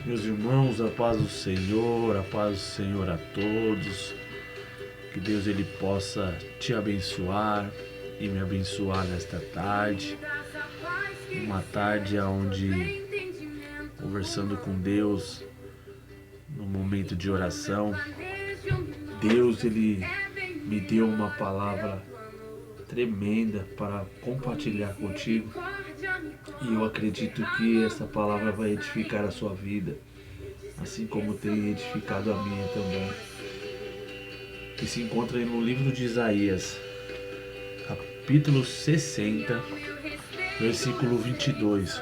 Meus irmãos, a paz do Senhor, a paz do Senhor a todos. Que Deus ele possa te abençoar e me abençoar nesta tarde. Uma tarde onde, conversando com Deus, no momento de oração, Deus ele me deu uma palavra tremenda para compartilhar contigo. E eu acredito que essa palavra vai edificar a sua vida, assim como tem edificado a minha também. Que se encontra no livro de Isaías, capítulo 60, versículo 22,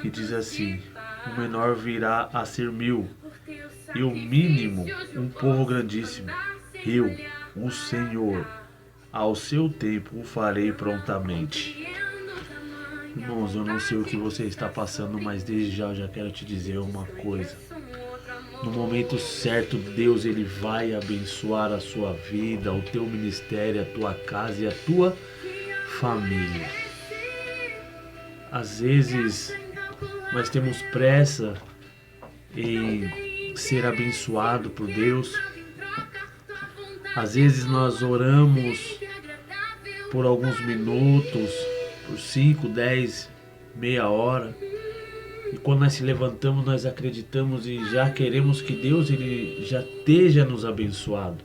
que diz assim: o menor virá a ser 1000, e o mínimo um povo grandíssimo. Eu, o Senhor, ao seu tempo o farei prontamente. Irmãos, eu não sei o que você está passando, mas desde já eu já quero te dizer uma coisa. No momento certo, Deus ele vai abençoar a sua vida, o teu ministério, a tua casa e a tua família. Às vezes nós temos pressa em ser abençoado por Deus. Às vezes nós oramos por alguns minutos, por 5, 10, meia hora. E quando nós se levantamos, nós acreditamos e já queremos que Deus ele já esteja nos abençoado.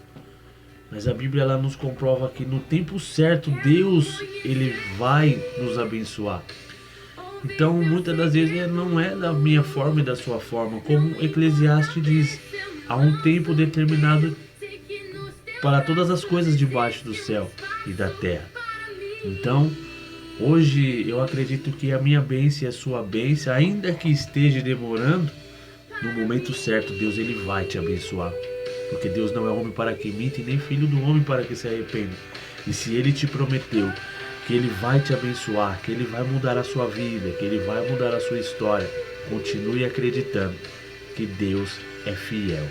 Mas a Bíblia ela nos comprova que no tempo certo Deus ele vai nos abençoar. Então muitas das vezes não é da minha forma e da sua forma. Como Eclesiastes diz, há um tempo determinado para todas as coisas debaixo do céu e da terra. Então, hoje eu acredito que a minha bênção e a sua bênção, ainda que esteja demorando, no momento certo Deus ele vai te abençoar. Porque Deus não é homem para que minta e nem filho do homem para que se arrependa. E se ele te prometeu que ele vai te abençoar, que ele vai mudar a sua vida, que ele vai mudar a sua história, continue acreditando que Deus é fiel.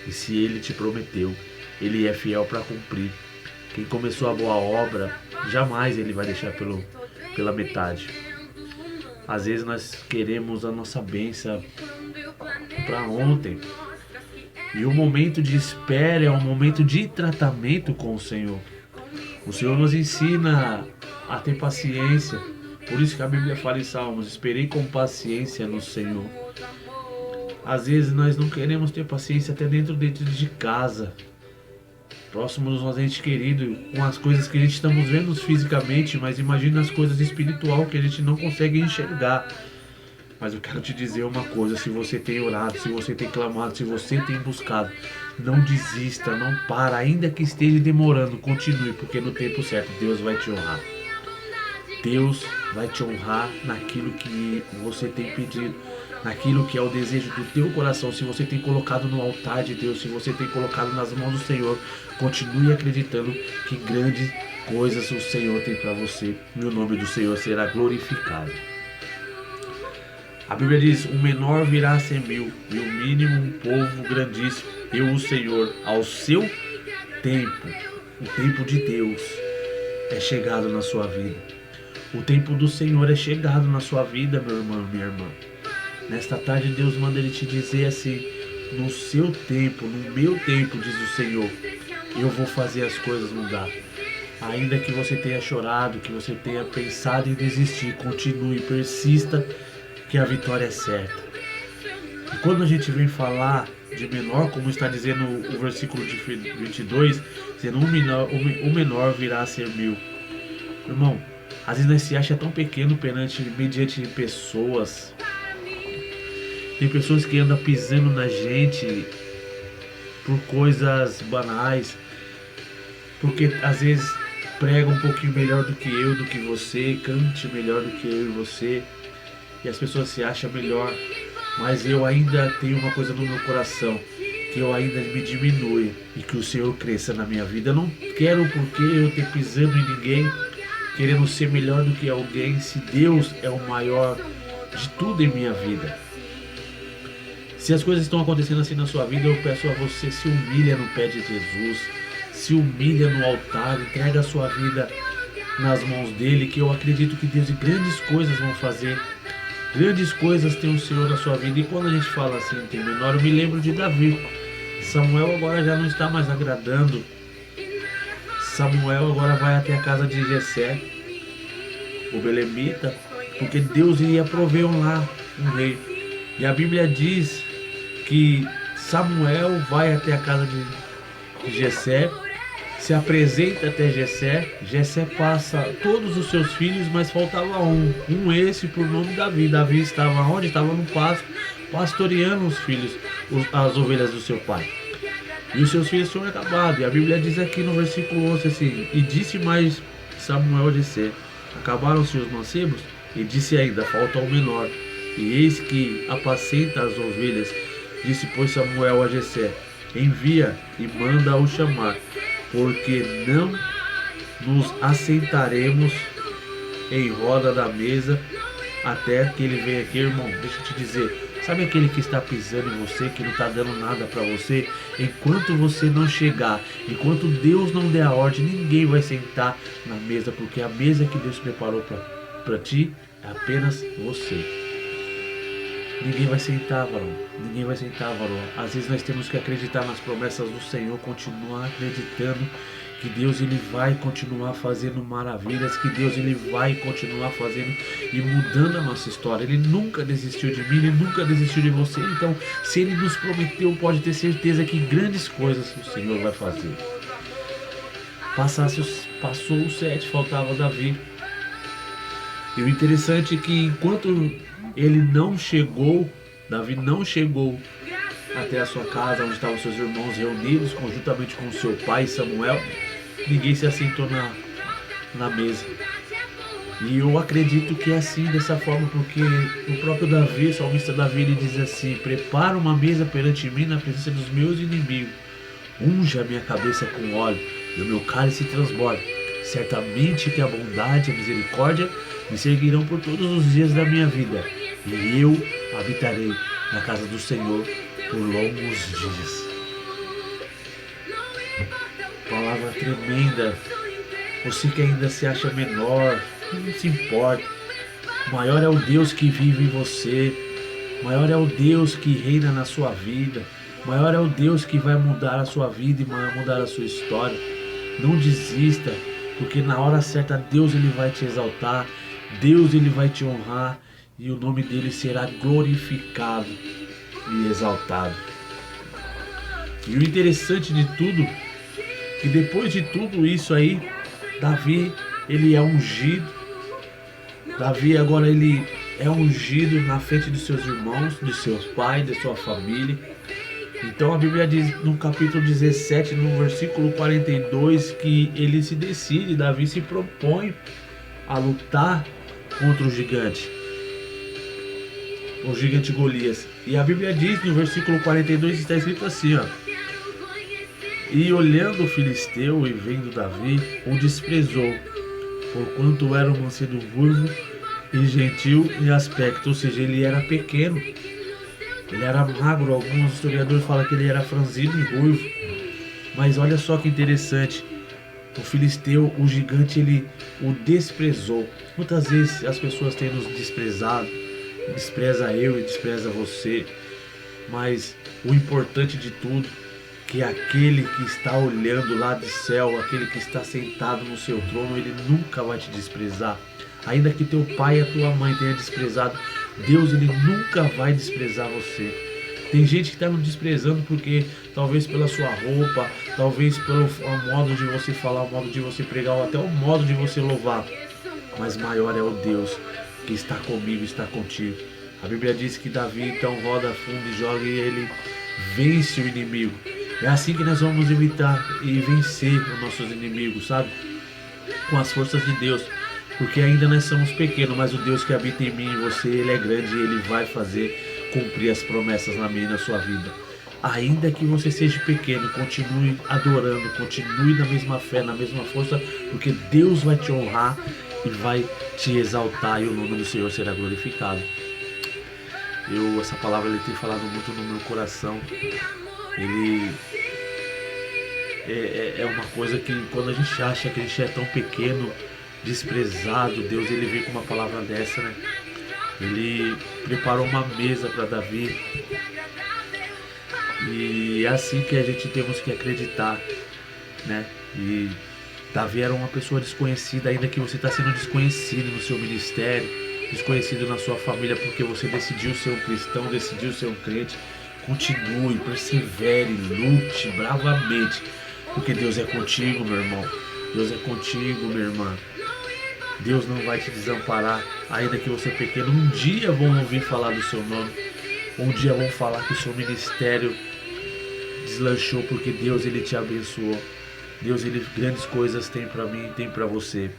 E se ele te prometeu, ele é fiel para cumprir. Quem começou a boa obra, jamais ele vai deixar pela metade. Às vezes nós queremos a nossa bênção para ontem. E o momento de espera é um momento de tratamento com o Senhor. O Senhor nos ensina a ter paciência. Por isso que a Bíblia fala em Salmos: esperei com paciência no Senhor. Às vezes nós não queremos ter paciência até dentro de casa, próximo dos nossos entes queridos, com as coisas que a gente estamos vendo fisicamente, mas imagina as coisas espirituais que a gente não consegue enxergar. Mas eu quero te dizer uma coisa: se você tem orado, se você tem clamado, se você tem buscado, não desista, não para, ainda que esteja demorando, continue, porque no tempo certo Deus vai te honrar. Deus vai te honrar naquilo que você tem pedido, naquilo que é o desejo do teu coração. Se você tem colocado no altar de Deus, se você tem colocado nas mãos do Senhor, continue acreditando que grandes coisas o Senhor tem para você e o nome do Senhor será glorificado. A Bíblia diz: o menor virá a ser 1000 e o mínimo um povo grandíssimo. Eu, o Senhor, ao seu tempo, o tempo de Deus é chegado na sua vida. O tempo do Senhor é chegado na sua vida, meu irmão, minha irmã. Nesta tarde Deus manda ele te dizer assim: no seu tempo, no meu tempo, diz o Senhor, eu vou fazer as coisas mudar. Ainda que você tenha chorado, que você tenha pensado em desistir, continue, persista, que a vitória é certa. E quando a gente vem falar de menor, como está dizendo o versículo de 22, dizendo o menor virá a ser 1000. Irmão, às vezes nós se acha tão pequeno mediante pessoas. Tem pessoas que andam pisando na gente por coisas banais, porque às vezes prega um pouquinho melhor do que eu, do que você, cante melhor do que eu e você, e as pessoas se acham melhor. Mas eu ainda tenho uma coisa no meu coração, que eu ainda me diminua e que o Senhor cresça na minha vida. Eu não quero porque eu ter pisando em ninguém, querendo ser melhor do que alguém, se Deus é o maior de tudo em minha vida. Se as coisas estão acontecendo assim na sua vida, eu peço a você: se humilha no pé de Jesus, se humilha no altar, entrega a sua vida nas mãos dele, que eu acredito que Deus e grandes coisas vão fazer Grandes coisas tem o Senhor na sua vida. E quando a gente fala assim, tem menor, eu me lembro de Davi. Samuel agora já não está mais agradando. Samuel agora vai até a casa de Jessé, o belemita, porque Deus iria prover lá um rei. E a Bíblia diz que Samuel vai até a casa de Jessé, se apresenta até Jessé. Jessé passa todos os seus filhos, mas faltava um esse por nome Davi. Davi estava onde? Estava no pasto, pastoreando os filhos, as ovelhas do seu pai. E os seus filhos tinham acabado. E a Bíblia diz aqui no versículo 11 assim: e disse mais Samuel a Jessé: acabaram-se os mancebos? E disse ainda: falta o menor. E eis que apacenta as ovelhas. Disse, pois, Samuel a Jessé: envia e manda-o chamar, porque não nos assentaremos em roda da mesa até que ele venha aqui. Irmão, deixa eu te dizer, sabe aquele que está pisando em você, que não está dando nada para você? Enquanto você não chegar, enquanto Deus não der a ordem, ninguém vai sentar na mesa, porque a mesa que Deus preparou para ti é apenas você. Ninguém vai sentar, varão. Ninguém vai sentar, varão. Às vezes nós temos que acreditar nas promessas do Senhor, continuar acreditando que Deus ele vai continuar fazendo maravilhas, que Deus ele vai continuar fazendo e mudando a nossa história. Ele nunca desistiu de mim, ele nunca desistiu de você. Então, se ele nos prometeu, pode ter certeza que grandes coisas o Senhor vai fazer. Passou o 7, faltava Davi. E o interessante é que enquanto ele não chegou, Davi não chegou até a sua casa, onde estavam seus irmãos reunidos, conjuntamente com seu pai Samuel, ninguém se assentou na mesa. E eu acredito que é assim, dessa forma, porque o próprio Davi, o salmista Davi, ele diz assim: prepara uma mesa perante mim na presença dos meus inimigos, unge a minha cabeça com óleo e o meu cálice transborda. Certamente que a bondade e a misericórdia me seguirão por todos os dias da minha vida, e eu habitarei na casa do Senhor por longos dias. Palavra tremenda. Você que ainda se acha menor, não se importa. Maior é o Deus que vive em você. Maior é o Deus que reina na sua vida. Maior é o Deus que vai mudar a sua vida e vai mudar a sua história. Não desista, porque na hora certa Deus ele vai te exaltar. Deus ele vai te honrar e o nome dele será glorificado e exaltado. E o interessante de tudo, que depois de tudo isso aí, Davi ele é ungido. Davi agora ele é ungido na frente dos seus irmãos, dos seus pais, da sua família. Então a Bíblia diz no capítulo 17, no versículo 42, que ele se decide, Davi se propõe a lutar contra o gigante Golias. E a Bíblia diz no versículo 42, está escrito assim, ó: e olhando o filisteu e vendo Davi, o desprezou, porquanto era um mancebo ruivo e gentil em aspecto. Ou seja, ele era pequeno, ele era magro. Alguns historiadores falam que ele era franzino e ruivo. Mas olha só que interessante, o filisteu, o gigante, ele o desprezou. Muitas vezes as pessoas têm nos desprezado, despreza eu e despreza você, mas o importante de tudo, que aquele que está olhando lá do céu, aquele que está sentado no seu trono, ele nunca vai te desprezar. Ainda que teu pai e a tua mãe tenham desprezado, Deus ele nunca vai desprezar você. Tem gente que está nos desprezando porque talvez pela sua roupa, talvez pelo modo de você falar, o modo de você pregar, ou até o modo de você louvar. Mas maior é o Deus que está comigo, está contigo. A Bíblia diz que Davi então roda fundo e joga e ele vence o inimigo. É assim que nós vamos evitar e vencer os nossos inimigos, sabe? Com as forças de Deus. Porque ainda nós somos pequenos, mas o Deus que habita em mim e você, ele é grande e ele vai fazer cumprir as promessas na minha e na sua vida. Ainda que você seja pequeno, continue adorando, continue na mesma fé, na mesma força, porque Deus vai te honrar e vai te exaltar e o nome do Senhor será glorificado. Essa palavra ele tem falado muito no meu coração. Ele é uma coisa que quando a gente acha que a gente é tão pequeno, desprezado, Deus ele vem com uma palavra dessa, né? Ele preparou uma mesa para Davi. E é assim que a gente temos que acreditar, né? E Davi era uma pessoa desconhecida, ainda que você está sendo desconhecido no seu ministério, desconhecido na sua família, porque você decidiu ser um cristão, decidiu ser um crente. Continue, persevere, lute bravamente, porque Deus é contigo, meu irmão. Deus é contigo, minha irmã. Deus não vai te desamparar, ainda que você pequeno. Um dia vão ouvir falar do seu nome. Um dia vão falar que o seu ministério deslanchou, porque Deus, ele te abençoou. Deus, ele grandes coisas tem para mim, tem para você.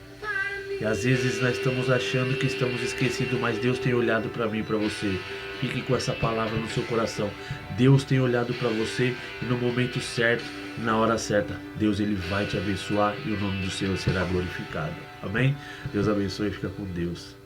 E às vezes nós estamos achando que estamos esquecidos, mas Deus tem olhado para mim e para você. Fique com essa palavra no seu coração. Deus tem olhado para você e no momento certo, na hora certa, Deus, ele vai te abençoar e o nome do Senhor será glorificado. Amém? Deus abençoe e fica com Deus.